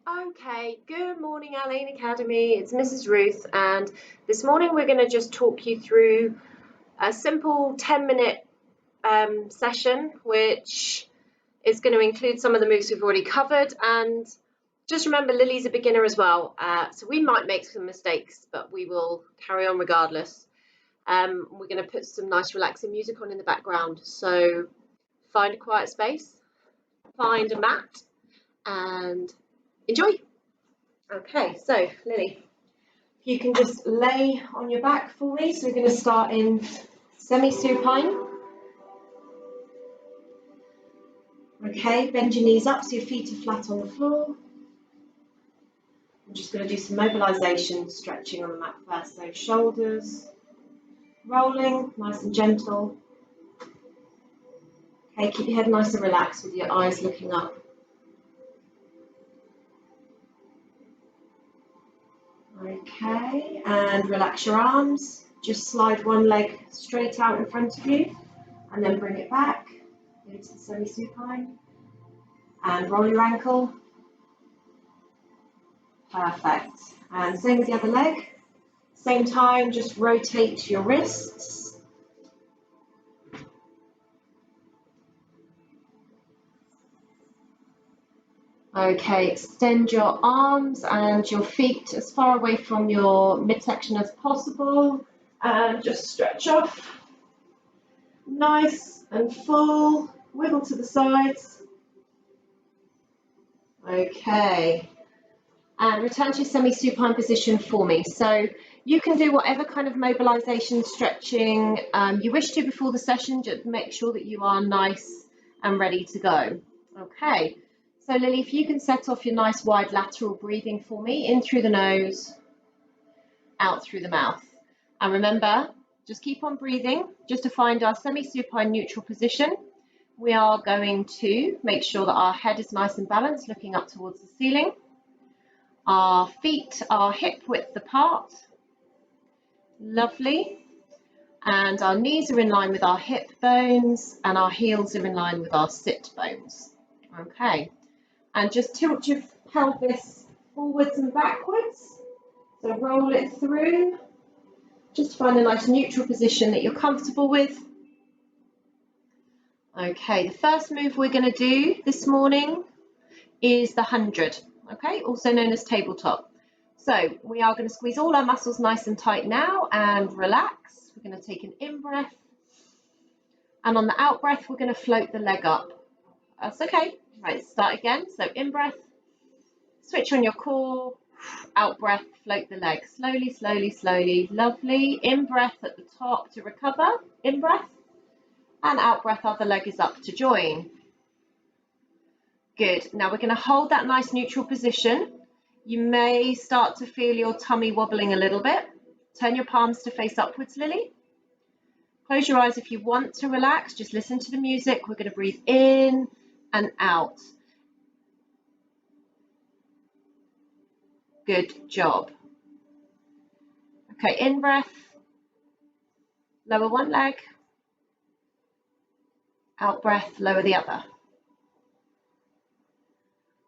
Okay, good morning, Alane Academy. It's Mrs Rooth, and this morning we're going to just talk you through a simple 10-minute session, which is going to include some of the moves we've already covered. And just remember, Lily's a beginner as well, so we might make some mistakes, but we will carry on regardless. We're going to put some nice relaxing music on in the background, so find a quiet space, find a mat, and enjoy. Okay, so Lily, if you can just lay on your back for me. So we're going to start in semi-supine. Okay, bend your knees up so your feet are flat on the floor. I'm just going to do some mobilization, stretching on the mat first. So shoulders rolling, nice and gentle. Okay, keep your head nice and relaxed with your eyes looking up. Okay, and relax your arms. Just slide one leg straight out in front of you and then bring it back into the semi-supine and roll your ankle. Perfect. And same with the other leg. Same time, just rotate your wrists. Okay, extend your arms and your feet as far away from your midsection as possible, and just stretch off. Nice and full, wiggle to the sides. Okay, and return to your semi-supine position for me. So you can do whatever kind of mobilization, stretching you wish to before the session. Just make sure that you are nice and ready to go. Okay. So Lily, if you can set off your nice wide lateral breathing for me, in through the nose, out through the mouth. And remember, just keep on breathing, just to find our semi-supine neutral position. We are going to make sure that our head is nice and balanced, looking up towards the ceiling. Our feet are hip width apart. Lovely. And our knees are in line with our hip bones, and our heels are in line with our sit bones. Okay. And just tilt your pelvis forwards and backwards. So roll it through. Just find a nice neutral position that you're comfortable with. Okay, the first move we're going to do this morning is the 100, okay, also known as tabletop. So we are going to squeeze all our muscles nice and tight now and relax. We're going to take an in-breath. And on the out-breath, we're going to float the leg up. That's okay. Right, start again. So in-breath, switch on your core, out-breath, float the leg. Slowly, slowly, slowly. Lovely. In-breath at the top to recover. In-breath. And out-breath, other leg is up to join. Good. Now we're going to hold that nice neutral position. You may start to feel your tummy wobbling a little bit. Turn your palms to face upwards, Lily. Close your eyes if you want to relax. Just listen to the music. We're going to breathe in and out. Good job. Okay, in breath, lower one leg, out breath, lower the other.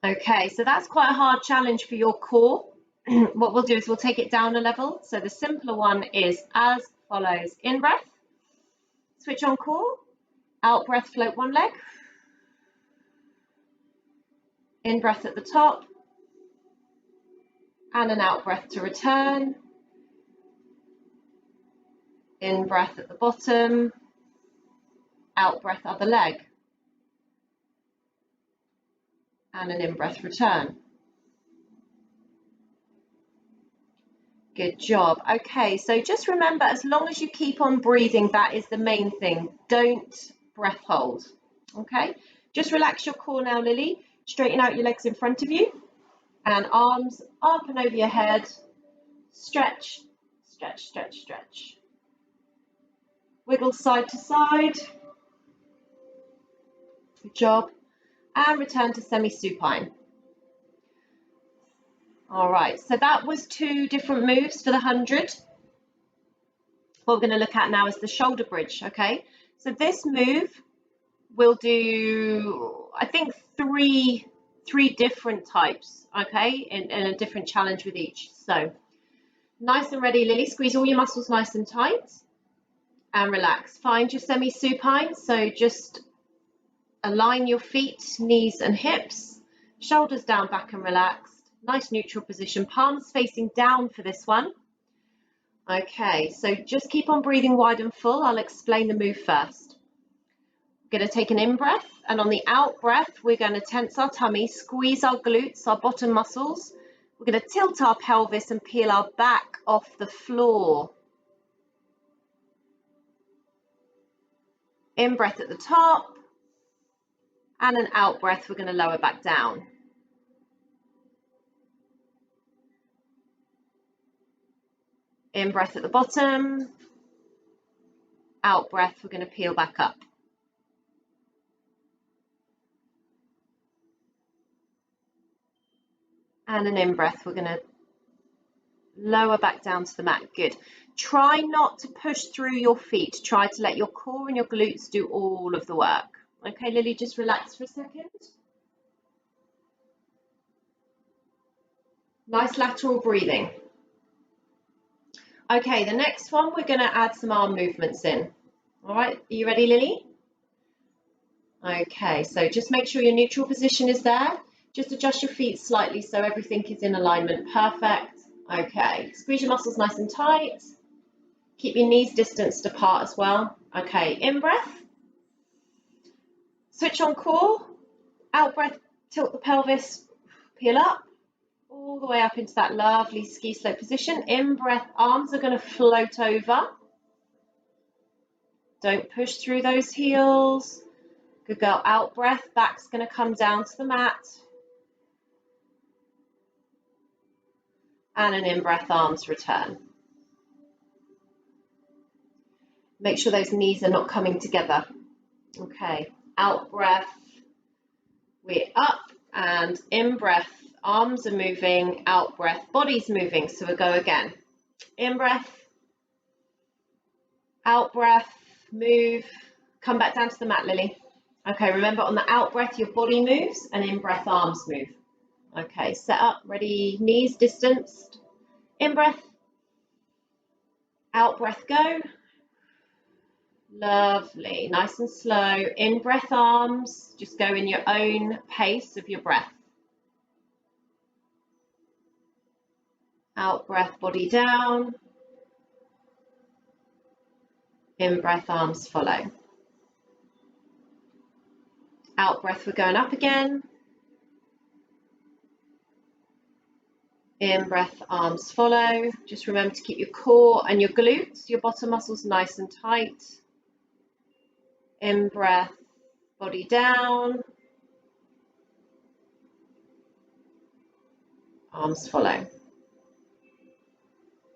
Okay, so that's quite a hard challenge for your core. What we'll do is we'll take it down a level. So the simpler one is as follows. In breath, switch on core, out breath, float one leg. In breath at the top, and an out breath to return. In breath at the bottom, out breath other leg. And an in breath return. Good job. Okay, so just remember, as long as you keep on breathing, that is the main thing. Don't breath hold. Okay, just relax your core now, Lily. Straighten out your legs in front of you and arms up and over your head. Stretch, stretch, stretch, stretch. Wiggle side to side. Good job. And return to semi-supine. All right, so that was 2 different moves for the 100. What we're going to look at now is the shoulder bridge, okay? So this move we'll do, I think, three 3 different types, okay, and a different challenge with each. So nice and ready, Lily. Squeeze all your muscles nice and tight and relax. Find your semi-supine, so just align your feet, knees and hips, shoulders down, back and relaxed. Nice neutral position, palms facing down for this one. Okay, so just keep on breathing wide and full. I'll explain the move first. We're going to take an in-breath, and on the out-breath, we're going to tense our tummy, squeeze our glutes, our bottom muscles. We're going to tilt our pelvis and peel our back off the floor. In-breath at the top, and an out-breath, we're going to lower back down. In-breath at the bottom, out-breath, we're going to peel back up. And an in-breath, we're going to lower back down to the mat. Good. Try not to push through your feet. Try to let your core and your glutes do all of the work. Okay, Lily, just relax for a second. Nice lateral breathing. Okay, the next one, we're going to add some arm movements in. All right, are you ready, Lily? Okay, so just make sure your neutral position is there. Just adjust your feet slightly so everything is in alignment. Perfect. Okay, squeeze your muscles nice and tight. Keep your knees distanced apart as well. Okay, in breath. Switch on core. Out breath, tilt the pelvis, peel up. All the way up into that lovely ski slope position. In breath, arms are going to float over. Don't push through those heels. Good girl. Out breath, back's going to come down to the mat. And an in breath, arms return. Make sure those knees are not coming together. Okay. Out breath, we're up, and in breath, arms are moving, out breath, body's moving. So we'll go again. In breath, out breath, move, come back down to the mat, Lily. Okay, remember on the out breath, your body moves, and in breath, arms move. Okay, set up, ready, knees distanced. In breath, out breath, go. Lovely, nice and slow. In breath, arms, just go in your own pace of your breath. Out breath, body down. In breath, arms follow. Out breath, we're going up again. In breath, arms follow. Just remember to keep your core and your glutes, your bottom muscles nice and tight. In breath, body down. Arms follow.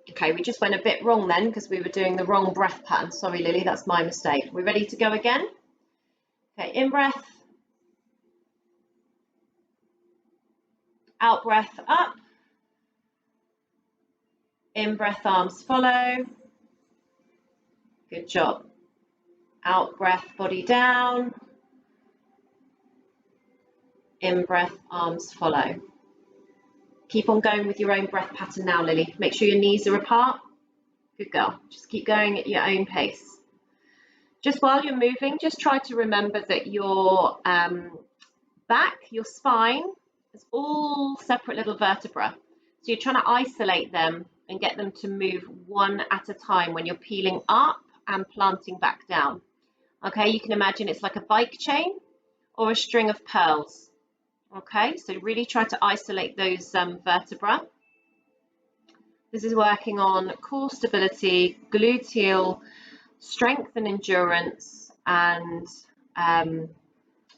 Okay, we just went a bit wrong then because we were doing the wrong breath pattern. Sorry, Lily, that's my mistake. We're ready to go again. Okay, in breath. Out breath, up. In breath, arms follow. Good job. Out breath, body down. In breath, arms follow. Keep on going with your own breath pattern now, Lily. Make sure your knees are apart. Good girl. Just keep going at your own pace. Just while you're moving, just try to remember that your back, your spine, is all separate little vertebrae. So you're trying to isolate them and get them to move one at a time when you're peeling up and planting back down. Okay, you can imagine it's like a bike chain or a string of pearls. Okay, so really try to isolate those vertebrae. This is working on core stability, gluteal strength and endurance, and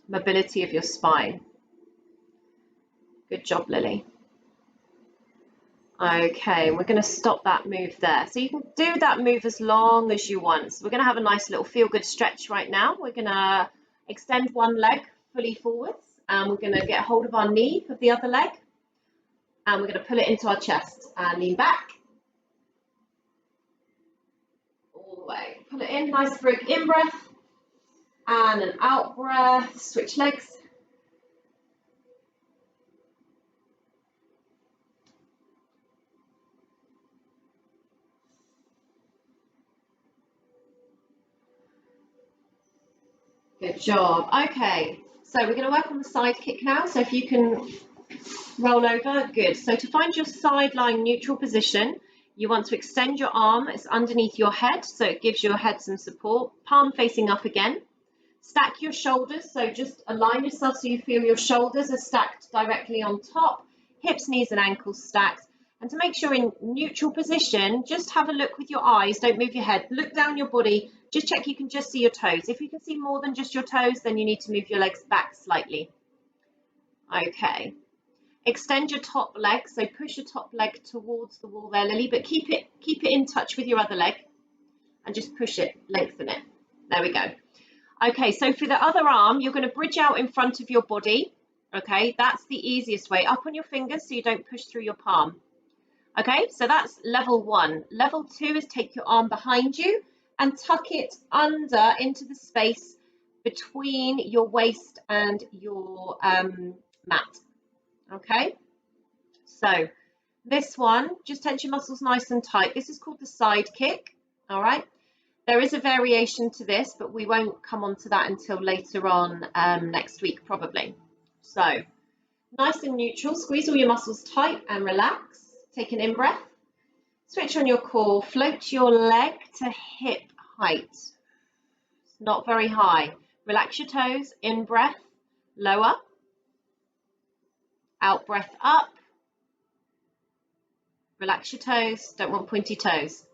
mobility of your spine. Good job, Lily. Okay, we're going to stop that move there. So you can do that move as long as you want. So we're going to have a nice little feel-good stretch right now. We're going to extend one leg fully forwards, and we're going to get hold of our knee of the other leg, and we're going to pull it into our chest and lean back. All the way. Pull it in, nice big in-breath, and an out-breath. Switch legs. Good job. Okay, so we're going to work on the side kick now. So if you can roll over, good. So to find your side lying neutral position, you want to extend your arm. It's underneath your head, so it gives your head some support. Palm facing up again. Stack your shoulders, so just align yourself so you feel your shoulders are stacked directly on top, hips, knees and ankles stacked. And to make sure in neutral position, just have a look with your eyes, don't move your head, look down your body, just check you can just see your toes. If you can see more than just your toes, then you need to move your legs back slightly. Okay, extend your top leg, so push your top leg towards the wall there, Lily, but keep it in touch with your other leg and just push it, lengthen it. There we go. Okay, so for the other arm, you're going to bridge out in front of your body. Okay, that's the easiest way. Up on your fingers so you don't push through your palm. Okay, so that's level 1. Level 2 is take your arm behind you and tuck it under into the space between your waist and your mat. Okay, so this one, just tense your muscles nice and tight. This is called the side kick. All right. There is a variation to this, but we won't come on to that until later on next week, probably. So, nice and neutral. Squeeze all your muscles tight and relax. Take an in-breath. Switch on your core. Float your leg to hip height. It's not very high. Relax your toes. In-breath, lower. Out-breath, up. Relax your toes. Don't want pointy toes.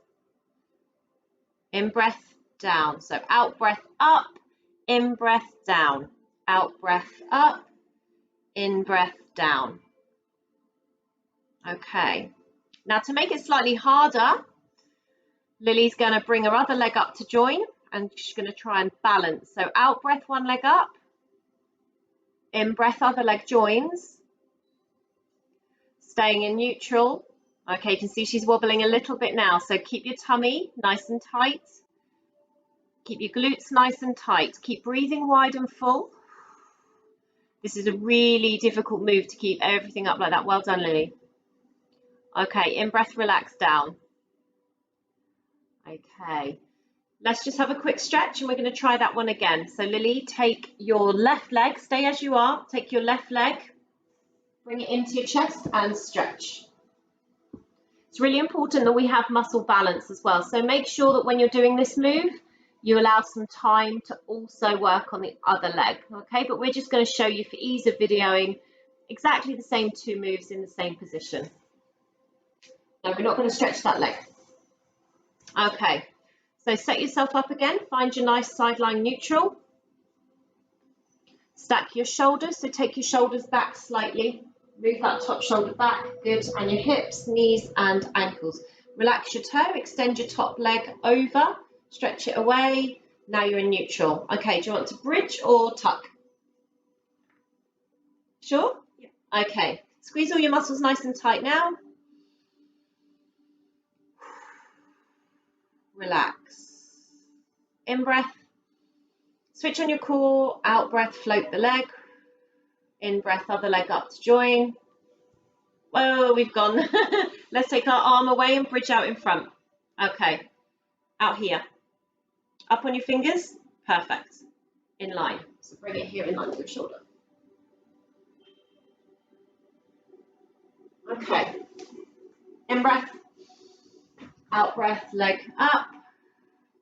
In-breath, down. So out-breath, up, in-breath, down. Out-breath, up, in-breath, down. Okay. Now to make it slightly harder, Lily's going to bring her other leg up to join and she's going to try and balance. So out-breath, one leg up. In-breath, other leg joins. Staying in neutral. Okay, you can see she's wobbling a little bit now, so keep your tummy nice and tight. Keep your glutes nice and tight. Keep breathing wide and full. This is a really difficult move to keep everything up like that. Well done, Lily. Okay, in-breath, relax down. Okay, let's just have a quick stretch and we're going to try that one again. So Lily, take your left leg, stay as you are, take your left leg, bring it into your chest and stretch. It's really important that we have muscle balance as well. So make sure that when you're doing this move, you allow some time to also work on the other leg, okay? But we're just going to show you for ease of videoing exactly the same 2 moves in the same position. No, we're not going to stretch that leg. Okay, so set yourself up again, find your nice side lying neutral. Stack your shoulders, so take your shoulders back slightly. Move that top shoulder back, good, and your hips, knees and ankles. Relax your toe, extend your top leg over, stretch it away. Now you're in neutral. Okay, do you want to bridge or tuck? Sure? Yeah. Okay, squeeze all your muscles nice and tight now. Relax. In-breath. Switch on your core, out-breath, float the leg. In-breath, other leg up to join. Whoa, we've gone. Let's take our arm away and bridge out in front. Okay, out here. Up on your fingers, perfect. In line, so bring it here in line with your shoulder. Okay, in-breath, out-breath, leg up.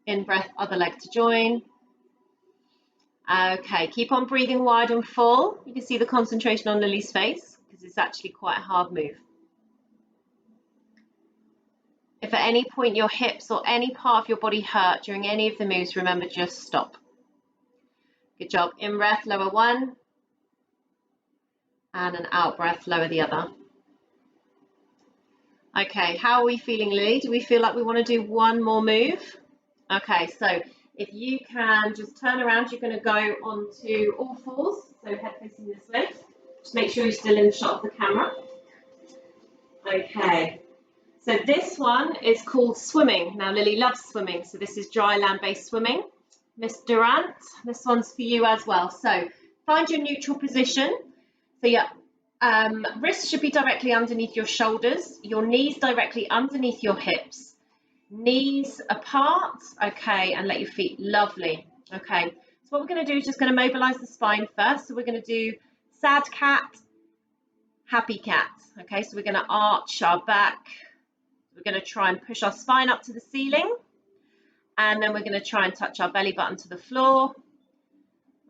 In-breath, other leg to join. Okay, keep on breathing wide and full. You can see the concentration on Lily's face because it's actually quite a hard move. If at any point your hips or any part of your body hurt during any of the moves, remember, just stop. Good job. In-breath, lower one. And an out-breath, lower the other. Okay, how are we feeling, Lily? Do we feel like we want to do one more move? Okay, so if you can just turn around, you're going to go onto all fours, so head facing this way. Just make sure you're still in the shot of the camera. Okay, so this one is called swimming. Now Lily loves swimming, so this is dry land-based swimming. Miss Durant, this one's for you as well. So find your neutral position. So your wrists should be directly underneath your shoulders, your knees directly underneath your hips. Knees apart, okay, and let your feet, lovely. Okay, So what we're going to do is just going to mobilize the spine first. So we're going to do sad cat, happy cat. Okay, so we're going to arch our back. We're going to try and push our spine up to the ceiling. And then we're going to try and touch our belly button to the floor.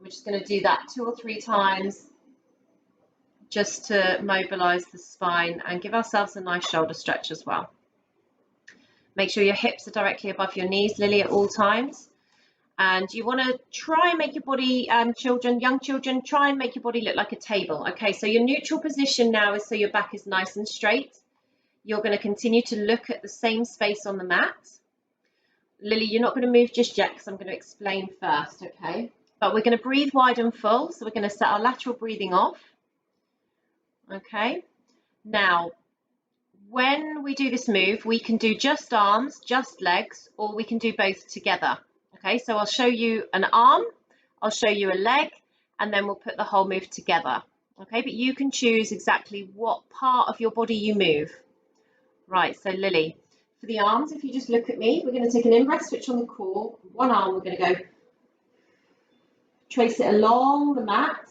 We're just going to do that 2 or 3 times just to mobilize the spine and give ourselves a nice shoulder stretch as well. Make sure your hips are directly above your knees, Lily, at all times. And you want to try and make your body, young children, try and make your body look like a table. Okay, so your neutral position now is so your back is nice and straight. You're going to continue to look at the same space on the mat. Lily, you're not going to move just yet because I'm going to explain first, okay? But we're going to breathe wide and full. So we're going to set our lateral breathing off. Okay, now when we do this move, we can do just arms, just legs, or we can do both together. Okay, so I'll show you an arm, I'll show you a leg, and then we'll put the whole move together. Okay, but you can choose exactly what part of your body you move. Right, so Lily, for the arms, if you just look at me, we're going to take an in-breath, switch on the core. One arm, we're going to go trace it along the mat,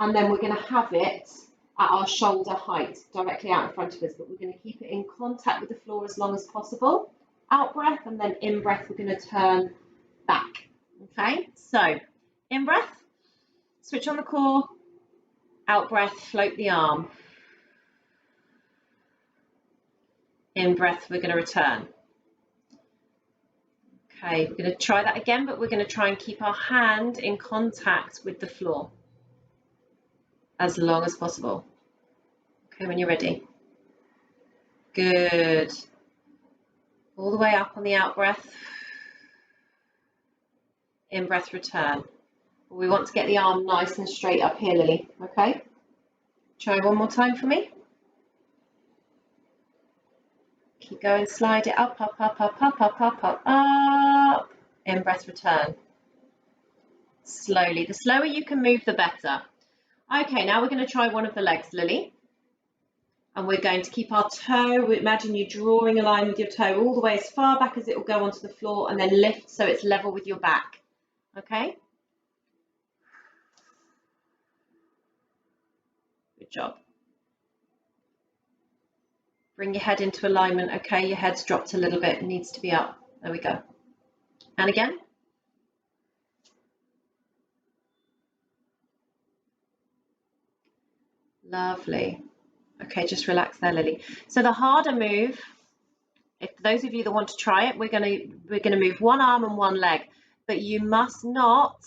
and then we're going to have it at our shoulder height, directly out in front of us, but we're going to keep it in contact with the floor as long as possible. Out breath, and then in breath, we're going to turn back. Okay, so in breath, switch on the core. Out breath, float the arm. In breath, we're going to return. Okay, we're going to try that again, but we're going to try and keep our hand in contact with the floor as long as possible. Okay, when you're ready. Good. All the way up on the out breath. In breath, return. We want to get the arm nice and straight up here, Lily. Okay. Try one more time for me. Keep going, slide it up, up, up, up, up, up, up, up, up. In breath, return. Slowly. The slower you can move, the better. Okay, now we're going to try one of the legs, Lily. And we're going to keep our toe, imagine you drawing a line with your toe all the way as far back as it will go onto the floor, and then lift so it's level with your back. Okay? Good job. Bring your head into alignment. Okay, your head's dropped a little bit, it needs to be up. There we go. And again. Lovely. Okay, just relax there, Lily. So the harder move, if those of you that want to try it, we're gonna move one arm and one leg, but you must not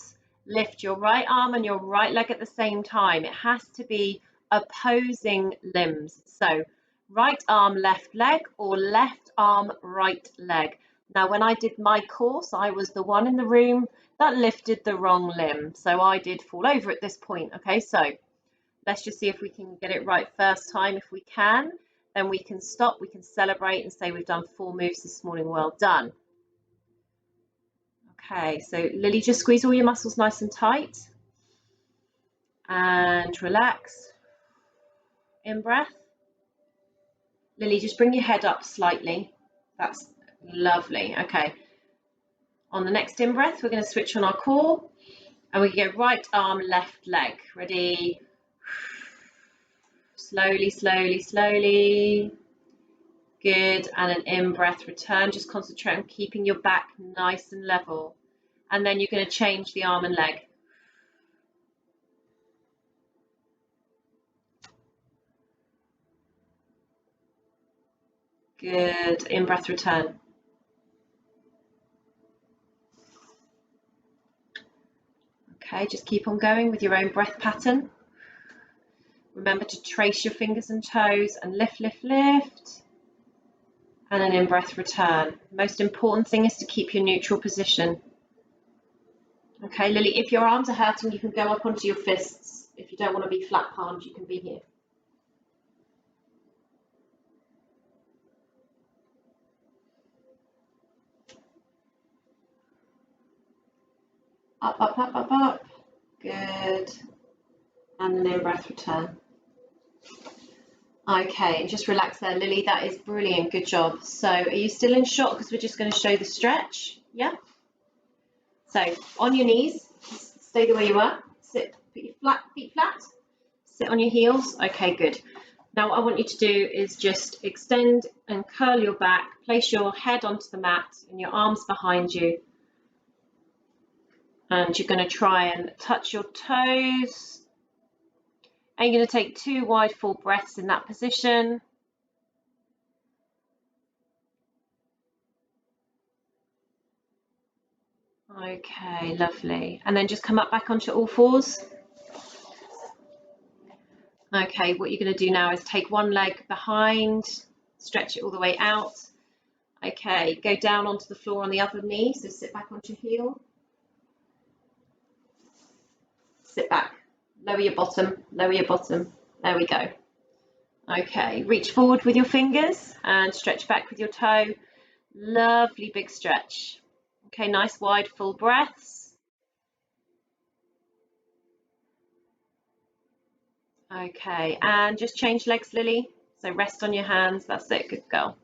lift your right arm and your right leg at the same time. It has to be opposing limbs. So right arm, left leg, or left arm, right leg. Now, when I did my course, I was the one in the room that lifted the wrong limb. So I did fall over at this point. Okay, so let's just see if we can get it right first time. If we can, then we can stop, we can celebrate and say we've done 4 moves this morning. Well done. Okay, so Lily, just squeeze all your muscles nice and tight. And relax. In breath. Lily, just bring your head up slightly. That's lovely. Okay. On the next in breath, we're going to switch on our core. And we go right arm, left leg. Ready? Slowly, slowly, slowly. Good. And an in-breath return. Just concentrate on keeping your back nice and level. And then you're going to change the arm and leg. Good. In-breath return. Okay, just keep on going with your own breath pattern. Remember to trace your fingers and toes and lift, lift, lift. And an in-breath return. Most important thing is to keep your neutral position. Okay, Lily, if your arms are hurting, you can go up onto your fists. If you don't want to be flat palmed, you can be here. Up, up, up, up, up. Good. And an in-breath return. Okay, just relax there, Lily. That is brilliant. Good job. So are you still in shock? Because we're just going to show the stretch. Yeah? So on your knees, stay the way you are. Sit, put your feet flat. Sit on your heels. Okay, good. Now what I want you to do is just extend and curl your back. Place your head onto the mat and your arms behind you. And you're going to try and touch your toes. And you're going to take 2 wide full breaths in that position. Okay, lovely. And then just come up back onto all fours. Okay, what you're going to do now is take one leg behind, stretch it all the way out. Okay, go down onto the floor on the other knee, so sit back onto your heel. Sit back, lower your bottom, lower your bottom. There we go. Okay, reach forward with your fingers and stretch back with your toe. Lovely big stretch. Okay, nice wide full breaths. Okay, and just change legs, Lily. So rest on your hands. That's it. Good girl.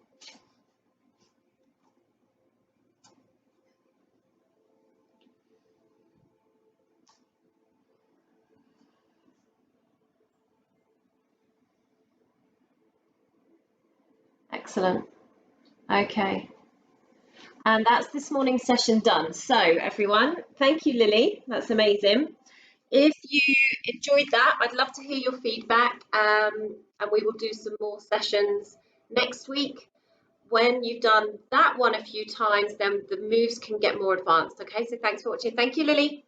Excellent. Okay. And that's this morning's session done. So everyone, thank you, Lily. That's amazing. If you enjoyed that, I'd love to hear your feedback, and we will do some more sessions next week. When you've done that one a few times, then the moves can get more advanced. Okay, so thanks for watching. Thank you, Lily.